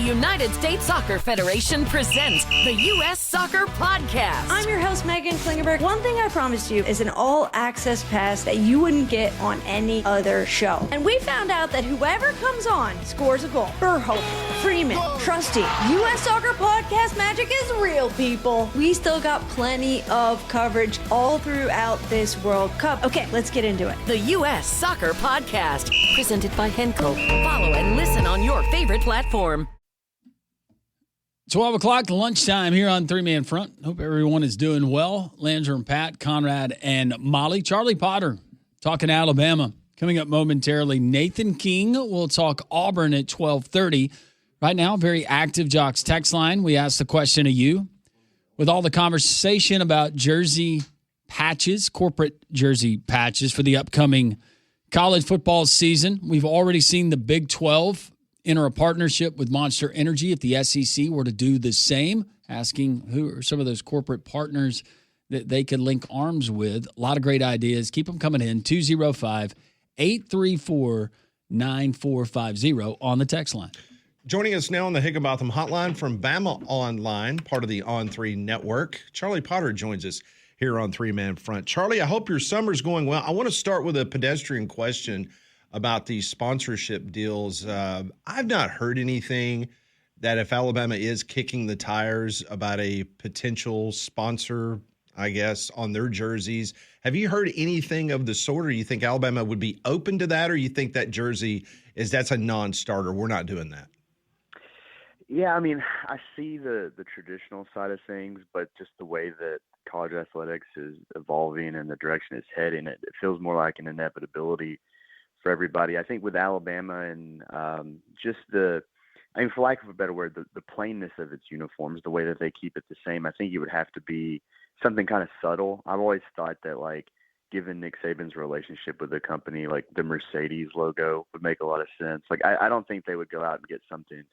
United States Soccer Federation presents the U.S. Soccer Podcast. I'm your host, Megan Klingenberg. One thing I promised you is an all-access pass that you wouldn't get on any other show. And we found out that whoever comes on scores a goal. Burhope, Freeman, Trusty. U.S. Soccer Podcast magic is real, people. We still got plenty of coverage all throughout this World Cup. Okay, let's get into it. The U.S. Soccer Podcast, presented by Henco. Follow and listen on your favorite platform. 12 o'clock, lunchtime here on Three Man Front. Hope everyone is doing well. Landry and Pat, Conrad and Molly. Charlie Potter talking Alabama. Coming up momentarily, Nathan King will talk Auburn at 12:30. Right now, very active Jocks text line. We asked the question of you. With all the conversation about jersey patches, corporate jersey patches for the upcoming college football season, we've already seen the Big 12 enter a partnership with Monster Energy if the SEC were to do the same, asking who are some of those corporate partners that they could link arms with. A lot of great ideas. Keep them coming in. 205-834-9450 on the text line. Joining us now on the Higginbotham Hotline from BamaOnLine, part of the On3 network, Charlie Potter joins us here on Three Man Front. Charlie, I hope your summer's going well. I want to start with a pedestrian question about these sponsorship deals. I've not heard anything that if Alabama is kicking the tires about a potential sponsor, I guess, on their jerseys. Have you heard anything of the sort, or you think Alabama would be open to that, or you think that jersey that's a non-starter? We're not doing that. Yeah, I mean, I see the traditional side of things, but just the way that college athletics is evolving and the direction it's heading, it feels more like an inevitability for everybody. I think with Alabama and for lack of a better word, the plainness of its uniforms, the way that they keep it the same, I think it would have to be something kind of subtle. I've always thought that, like, given Nick Saban's relationship with the company, like the Mercedes logo would make a lot of sense. Like, I don't think they would go out and get something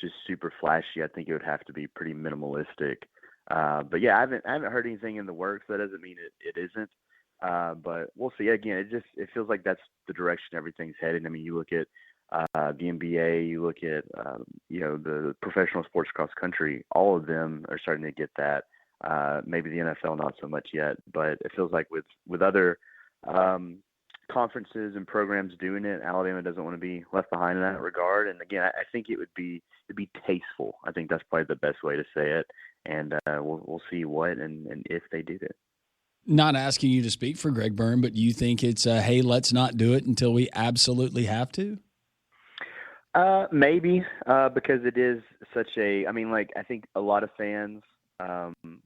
just super flashy. I think it would have to be pretty minimalistic. But yeah, I haven't heard anything in the works. That doesn't mean it isn't. But we'll see. Again, it feels like that's the direction everything's headed. I mean, you look at the NBA, you look at the professional sports cross country. All of them are starting to get that. Maybe the NFL not so much yet, but it feels like with other conferences and programs doing it, Alabama doesn't want to be left behind in that regard. And again, I think it'd be tasteful. I think that's probably the best way to say it. And we'll see what and if they do it. Not asking you to speak for Greg Byrne, but you think it's hey, let's not do it until we absolutely have to? Maybe, because it is such a, I mean, like, I think a lot of fans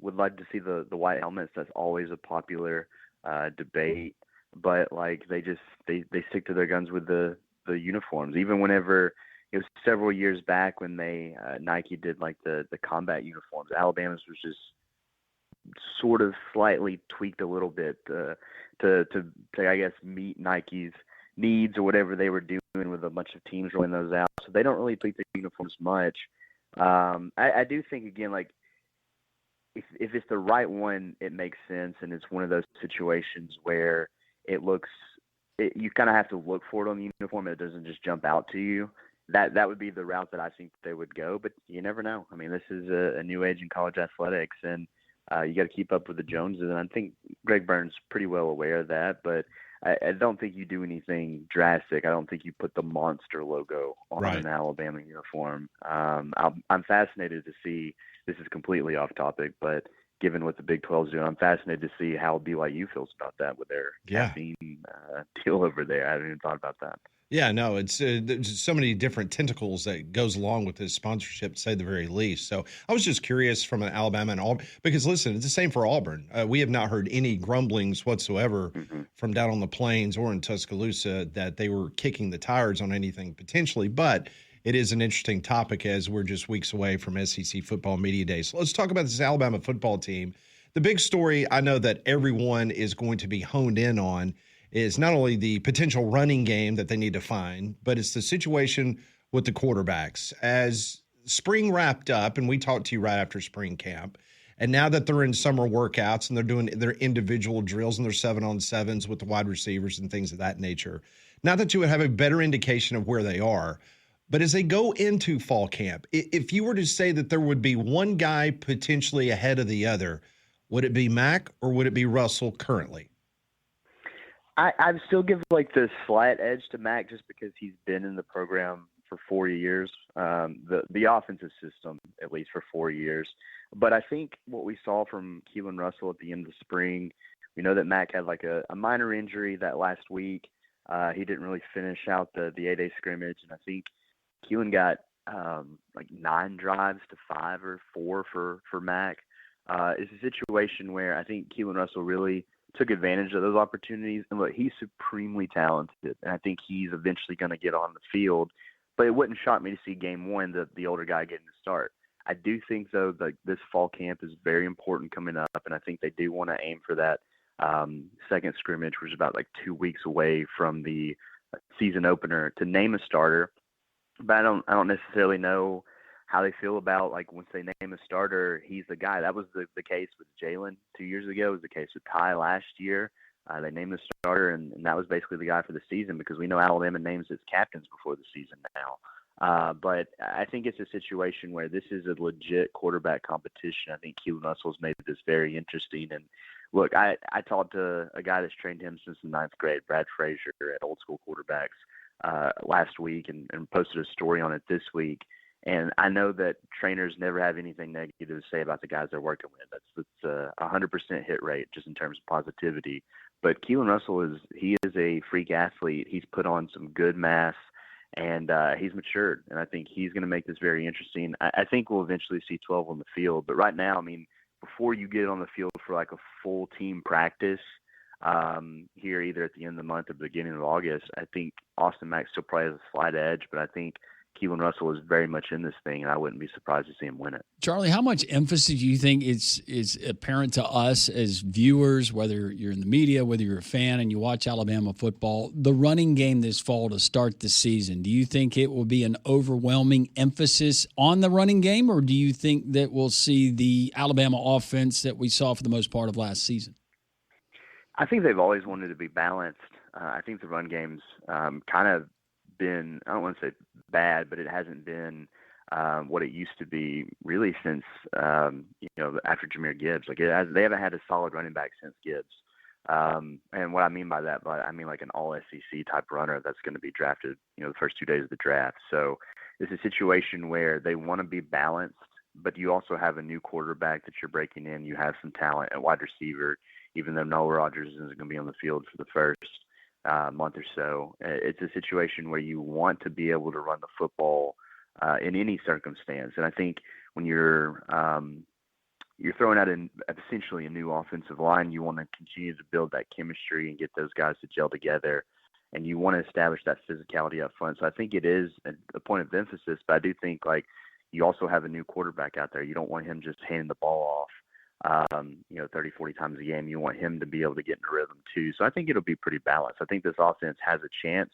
would like to see the white helmets. That's always a popular debate, but like they stick to their guns with the uniforms. Even whenever it was several years back when they Nike did like the combat uniforms, Alabama's was just sort of slightly tweaked a little bit to I guess meet Nike's needs or whatever they were doing with a bunch of teams rolling those out. So they don't really tweak the uniforms much. I do think, again, like if it's the right one, it makes sense, and it's one of those situations where you kind of have to look for it on the uniform. It doesn't just jump out to you. That would be the route that I think they would go, but you never know. I mean, this is a new age in college athletics, and you got to keep up with the Joneses, and I think Greg Byrne's pretty well aware of that, but I don't think you do anything drastic. I don't think you put the monster logo on an Alabama uniform. I'm fascinated to see, this is completely off topic, but given what the Big 12 is doing, I'm fascinated to see how BYU feels about that with their caffeine deal over there. I haven't even thought about that. Yeah, no, it's there's so many different tentacles that goes along with this sponsorship, to say the very least. So I was just curious from an Alabama and Auburn, because listen, it's the same for Auburn. We have not heard any grumblings whatsoever from down on the plains or in Tuscaloosa that they were kicking the tires on anything potentially. But it is an interesting topic as we're just weeks away from SEC football media day. So let's talk about this Alabama football team. The big story I know that everyone is going to be honed in on is not only the potential running game that they need to find, but it's the situation with the quarterbacks. As spring wrapped up, and we talked to you right after spring camp, and now that they're in summer workouts and they're doing their individual drills and their 7-on-7s with the wide receivers and things of that nature, now that you would have a better indication of where they are, But as they go into fall camp, if you were to say that there would be one guy potentially ahead of the other, would it be Mac or would it be Russell currently? I'd still give like the slight edge to Mac just because he's been in the program for 4 years, the offensive system at least for 4 years. But I think what we saw from Keelan Russell at the end of the spring, we know that Mac had like a minor injury that last week. He didn't really finish out the 8-day scrimmage, and I think Keelan got like 9 drives to 5 or 4 for Mac. It's a situation where I think Keelan Russell really took advantage of those opportunities. And look, he's supremely talented, and I think he's eventually going to get on the field. But it wouldn't shock me to see game one, the older guy getting the start. I do think, though, that this fall camp is very important coming up, and I think they do want to aim for that second scrimmage, which is about like 2 weeks away from the season opener, to name a starter. But I don't necessarily know how they feel about, like, once they name a starter, he's the guy. That was the case with Jalen 2 years ago. It was the case with Ty last year. They named the starter, and that was basically the guy for the season because we know Alabama names its captains before the season now. But I think it's a situation where this is a legit quarterback competition. I think Keelan Russell's made this very interesting. And look, I talked to a guy that's trained him since the 9th grade, Brad Frazier, at Old School Quarterbacks last week, and posted a story on it this week. And I know that trainers never have anything negative to say about the guys they're working with. That's a 100% hit rate just in terms of positivity. But Keelan Russell is a freak athlete. He's put on some good mass, and he's matured. And I think he's going to make this very interesting. I think we'll eventually see 12 on the field. But right now, I mean, before you get on the field for like a full team practice here, either at the end of the month or the beginning of August, I think Austin Mack still probably has a slight edge, but I think Keelan Russell is very much in this thing, and I wouldn't be surprised to see him win it. Charlie, how much emphasis do you think is apparent to us as viewers, whether you're in the media, whether you're a fan and you watch Alabama football, the running game this fall to start the season? Do you think it will be an overwhelming emphasis on the running game, or do you think that we'll see the Alabama offense that we saw for the most part of last season? I think they've always wanted to be balanced. I think the run game's kind of been, I don't want to say bad, but it hasn't been what it used to be really since after Jahmyr Gibbs. Like they haven't had a solid running back since Gibbs. And what I mean by that, I mean like an all SEC type runner that's going to be drafted, the first 2 days of the draft. So it's a situation where they want to be balanced, but you also have a new quarterback that you're breaking in. You have some talent at wide receiver, even though Noah Rogers isn't going to be on the field for the first month or so. It's a situation where you want to be able to run the football in any circumstance. And I think when you're throwing out essentially a new offensive line, you want to continue to build that chemistry and get those guys to gel together, and you want to establish that physicality up front. So I think it is a point of emphasis, but I do think like you also have a new quarterback out there. You don't want him just handing the ball off 30, 40 times a game. You want him to be able to get in a rhythm too. So I think it'll be pretty balanced. I think this offense has a chance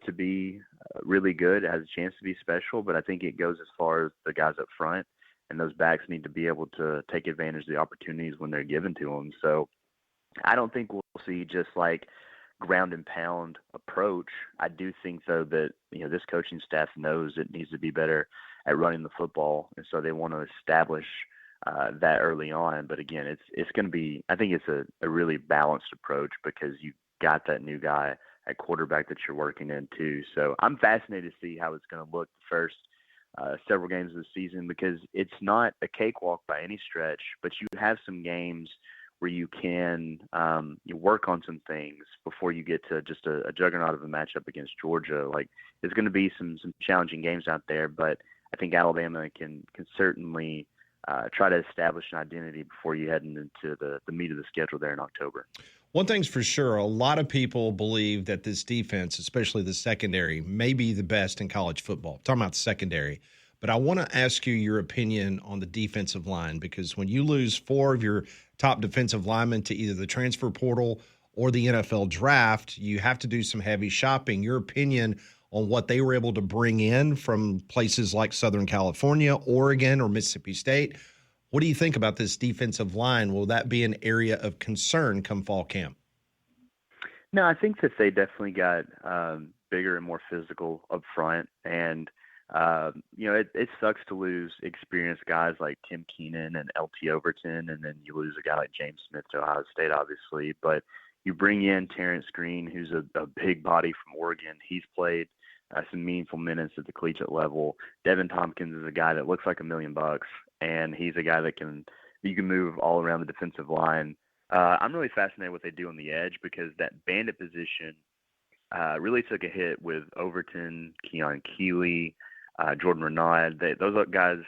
to be really good. It has a chance to be special, but I think it goes as far as the guys up front, and those backs need to be able to take advantage of the opportunities when they're given to them. So I don't think we'll see just like ground and pound approach. I do think though that, this coaching staff knows it needs to be better at running the football. And so they want to establish that early on. But again, it's going to be, I think it's a really balanced approach because you got that new guy at quarterback that you're working in too. So I'm fascinated to see how it's going to look the first several games of the season, because it's not a cakewalk by any stretch, but you have some games where you can you work on some things before you get to just a juggernaut of a matchup against Georgia. Like there's going to be some challenging games out there, but I think Alabama can certainly try to establish an identity before you head into the meat of the schedule there in October. One thing's for sure, a lot of people believe that this defense, especially the secondary, may be the best in college football. I'm talking about the secondary. But I want to ask you your opinion on the defensive line, because when you lose 4 of your top defensive linemen to either the transfer portal or the NFL draft, you have to do some heavy shopping. Your opinion on what they were able to bring in from places like Southern California, Oregon, or Mississippi State. What do you think about this defensive line? Will that be an area of concern come fall camp? No, I think that they definitely got bigger and more physical up front. And, it sucks to lose experienced guys like Tim Keenan and LT Overton, and then you lose a guy like James Smith to Ohio State, obviously. But you bring in Terrence Green, who's a big body from Oregon. He's played some meaningful minutes at the collegiate level. Devin Tompkins is a guy that looks like $1 million, and he's a guy that you can move all around the defensive line. I'm really fascinated what they do on the edge, because that bandit position really took a hit with Overton, Keon Keeley, Jordan Renaud. Those guys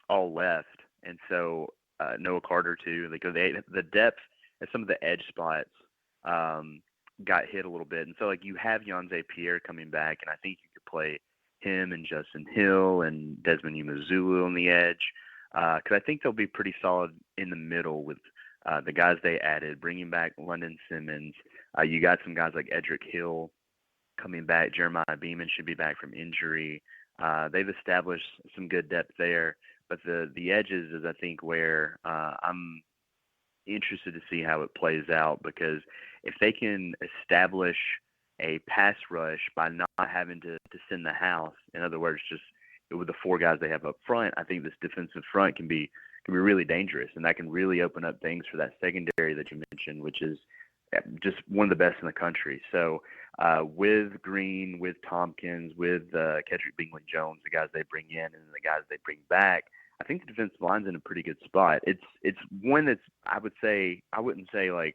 all left, and so Noah Carter too. The depth at some of the edge spots got hit a little bit, and so you have Yonze Pierre coming back, and I think you could play him and Justin Hill and Desmond Umazulu on the edge, because I think they'll be pretty solid in the middle with the guys they added, bringing back London Simmons. You got some guys like Edric Hill coming back. Jeremiah Beeman should be back from injury. They've established some good depth there, but the edges is, I think, where I'm interested to see how it plays out, because if they can establish a pass rush by not having to send the house, in other words, just with the 4 guys they have up front, I think this defensive front can be really dangerous, and that can really open up things for that secondary that you mentioned, which is just one of the best in the country. So with Green, with Tompkins, with Kedrick Bingley-Jones, the guys they bring in and the guys they bring back, I think the defensive line's in a pretty good spot. It's one that's, I wouldn't say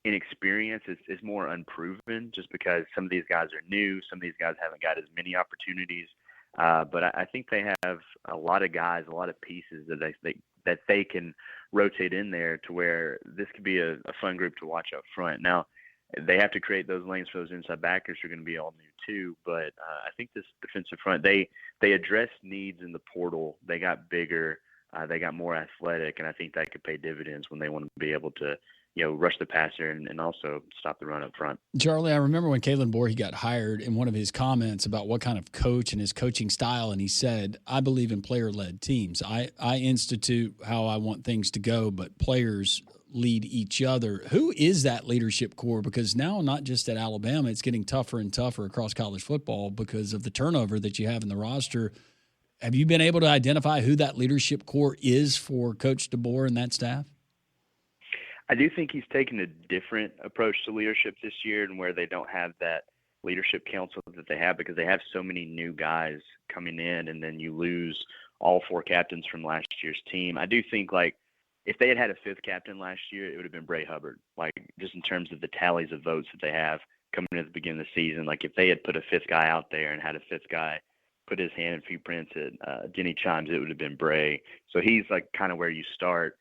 inexperienced. It's more unproven, just because some of these guys are new. Some of these guys haven't got as many opportunities. But I think they have a lot of guys, a lot of pieces that they can rotate in there to where this could be a fun group to watch up front. Now, they have to create those lanes for those inside backers who are going to be all new too. But I think this defensive front, they addressed needs in the portal. They got bigger. They got more athletic, and I think that could pay dividends when they want to be able to, rush the passer and also stop the run up front. Charlie, I remember when Kalen Borhe got hired, in one of his comments about what kind of coach and his coaching style, and he said, I believe in player-led teams. I institute how I want things to go, but players lead each other. Who is that leadership core? Because now, not just at Alabama, it's getting tougher and tougher across college football because of the turnover that you have in the roster. Have you been able to identify who that leadership core is for Coach DeBoer and that staff? I do think he's taken a different approach to leadership this year, and where they don't have that leadership council that they have, because they have so many new guys coming in, and then you lose all 4 captains from last year's team. I do think, if they had a 5th captain last year, it would have been Bray Hubbard, just in terms of the tallies of votes that they have coming at the beginning of the season. If they had put a 5th guy out there and had a 5th guy put his hand and feet prints at Denny Chimes, it would have been Bray. So he's kind of where you start.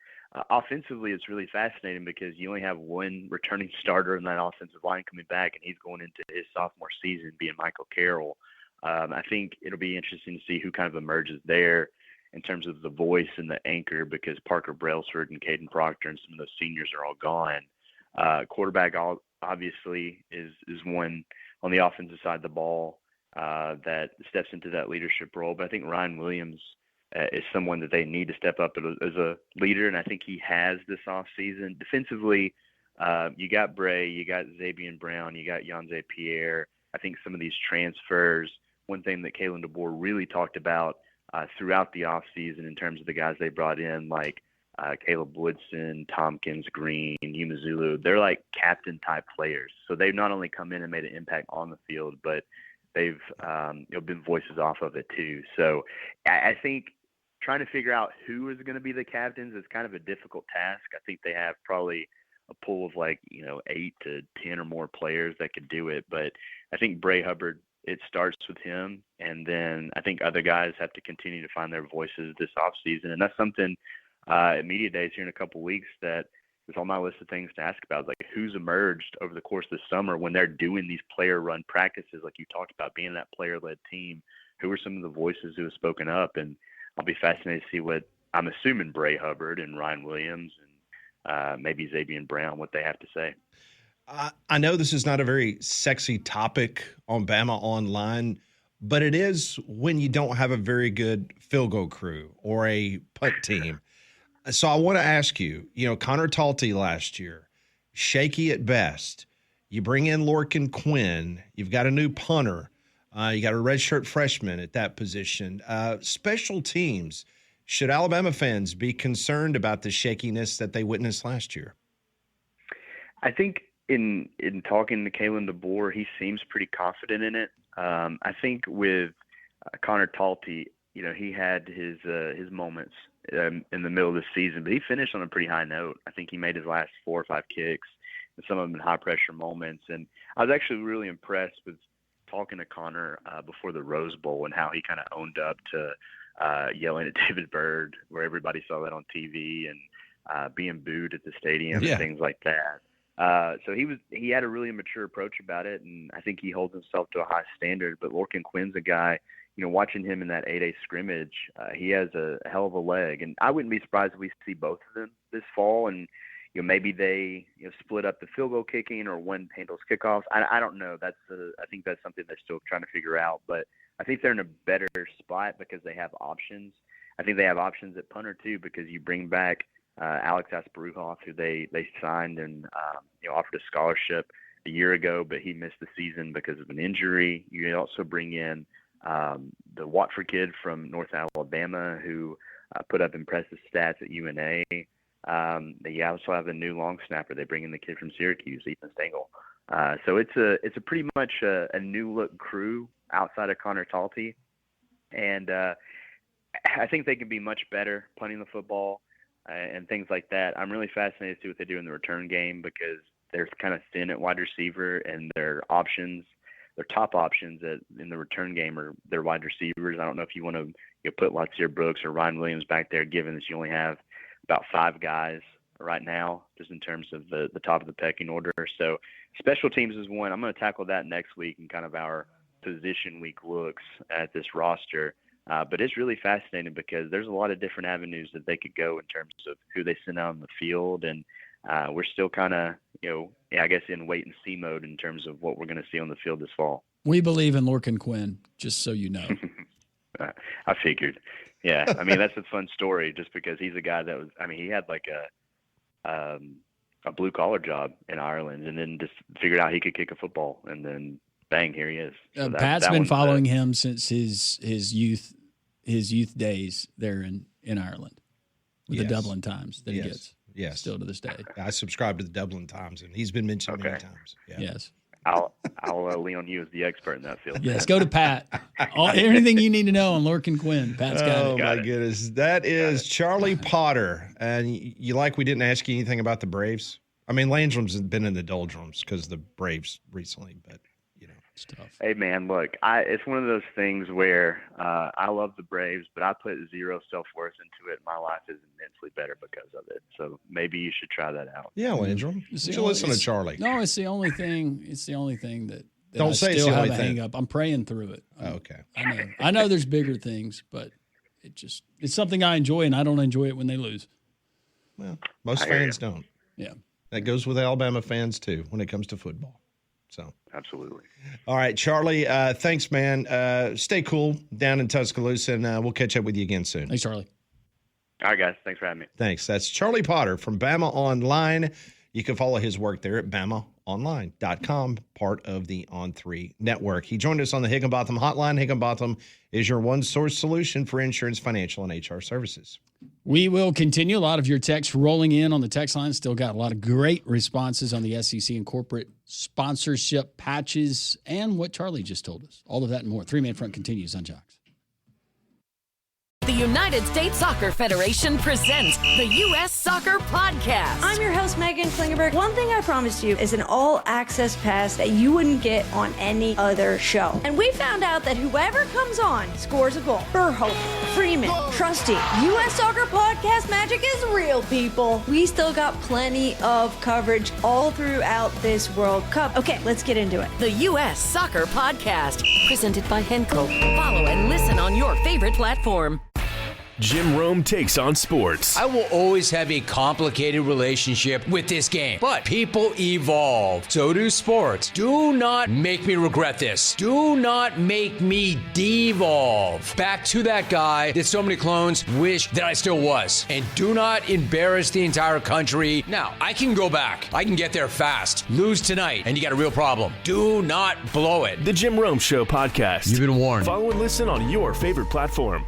Offensively, it's really fascinating, because you only have one returning starter in that offensive line coming back, and he's going into his sophomore season being Michael Carroll. I think it'll be interesting to see who kind of emerges there in terms of the voice and the anchor, because Parker Brailsford and Caden Proctor and some of those seniors are all gone. Quarterback obviously is one on the offensive side of the ball that steps into that leadership role. But I think Ryan Williams is someone that they need to step up as a leader, and I think he has this offseason. Defensively, you got Bray, you got Xavier Brown, you got Yonze Pierre. I think some of these transfers, one thing that Kalen DeBoer really talked about throughout the offseason in terms of the guys they brought in, like Caleb Woodson, Tompkins, Green, Umazulu, they're like captain-type players. So they've not only come in and made an impact on the field, but they've been voices off of it too. So I think trying to figure out who is going to be the captains is kind of a difficult task. I think they have probably a pool of 8 to 10 or more players that could do it. But I think Bray Hubbard, it starts with him. And then I think other guys have to continue to find their voices this offseason. And that's something at Media Days here in a couple of weeks that is on my list of things to ask about. Who's emerged over the course of the summer when they're doing these player-run practices, like you talked about, being that player-led team. Who are some of the voices who have spoken up? And I'll be fascinated to see what, I'm assuming, Bray Hubbard and Ryan Williams and maybe Xavier Brown, what they have to say. I know this is not a very sexy topic on BamaOnLine, but it is when you don't have a very good field goal crew or a punt team. So I want to ask you, Connor Talty last year, shaky at best. You bring in Lorcan Quinn. You've got a new punter. You got a redshirt freshman at that position. Special teams. Should Alabama fans be concerned about the shakiness that they witnessed last year? I think in talking to Kalen DeBoer, he seems pretty confident in it. I think with Connor Talty, he had his moments in the middle of the season, but he finished on a pretty high note. I think he made his last 4 or 5 kicks, and some of them in high-pressure moments. And I was actually really impressed with talking to Connor before the Rose Bowl and how he kind of owned up to yelling at David Byrd, where everybody saw that on TV, and being booed at the stadium and things like that. So he had a really mature approach about it, and I think he holds himself to a high standard. But Lorcan Quinn's a guy, watching him in that 8A scrimmage, he has a hell of a leg, and I wouldn't be surprised if we see both of them this fall. And maybe they split up the field goal kicking, or one handles kickoffs. I don't know. I think that's something they're still trying to figure out. But I think they're in a better spot because they have options. I think they have options at punter too, because you bring back Alex Asparuhoff, who they signed and offered a scholarship a year ago, but he missed the season because of an injury. You also bring in the Watford kid from North Alabama, who put up impressive stats at UNA. They also have a new long snapper. They bring in the kid from Syracuse, Ethan Stengel. So it's a pretty much a new look crew outside of Connor Talty, and I think they can be much better punting the football and things like that. I'm really fascinated to see what they do in the return game, because they're kind of thin at wide receiver, and their top options in the return game are their wide receivers. I don't know if you want to put Latsier Brooks or Ryan Williams back there, given that you only have about 5 guys right now, just in terms of the top of the pecking order. So special teams is one. I'm going to tackle that next week in kind of our position week looks at this roster. But it's really fascinating because there's a lot of different avenues that they could go in terms of who they send out on the field. And we're still kind of, I guess in wait and see mode in terms of what we're going to see on the field this fall. We believe in Lorcan Quinn, just so you know. I figured. Yeah. I mean, that's a fun story just because he's a guy that he had like a blue collar job in Ireland, and then just figured out he could kick a football, and then bang, here he is. So Pat's been following him since his youth days there in Ireland with the Dublin Times that he gets. Yes. Still to this day. I subscribe to the Dublin Times, and he's been mentioned many times. Yeah. Yes. I'll lean on you as the expert in that field. Yes, go to Pat. Everything you need to know on Lorcan Quinn. Pat's got it. Oh, my goodness. That is Charlie Potter. And we didn't ask you anything about the Braves? I mean, Landrum's been in the doldrums because of the Braves recently, but, it's tough. Hey, man, look, it's one of those things where I love the Braves, but I put zero self-worth into it. My life is immensely better because of it. So maybe you should try that out. Yeah, Landrum. You should listen to Charlie. No, it's the only thing. It's the only thing that don't I say still it's the have only a thing. hang up. I'm praying through it. Okay. I know there's bigger things, but it's something I enjoy, and I don't enjoy it when they lose. Well, most fans don't. Yeah. That goes with Alabama fans, too, when it comes to football. So absolutely. All right, Charlie, thanks, man. Stay cool down in Tuscaloosa, and we'll catch up with you again soon. Thanks, Charlie. All right, guys. Thanks for having me. Thanks. That's Charlie Potter from BamaOnLine. You can follow his work there at BamaOnline.com, part of the On3 network. He joined us on the Higginbotham Hotline. Higginbotham is your one-source solution for insurance, financial, and HR services. We will continue. A lot of your texts rolling in on the text line. Still got a lot of great responses on the SEC and corporate sponsorship patches and what Charlie just told us. All of that and more. 3-Man Front continues on Jocks. The United States Soccer Federation presents the U.S. Soccer Podcast. I'm your host, Megan Klingenberg. One thing I promised you is an all-access pass that you wouldn't get on any other show. And we found out that whoever comes on scores a goal. Burhofer, Freeman, Trusty, U.S. Soccer Podcast magic is real, people. We still got plenty of coverage all throughout this World Cup. Okay, let's get into it. The U.S. Soccer Podcast, presented by Henkel. Follow and listen on your favorite platform. Jim Rome takes on sports. I will always have a complicated relationship with this game, but people evolve. So do sports. Do not make me regret this. Do not make me devolve back to that guy that so many clones wish that I still was. And do not embarrass the entire country. Now, I can go back. I can get there fast. Lose tonight, and you got a real problem. Do not blow it. The Jim Rome Show podcast. You've been warned. Follow and listen on your favorite platform.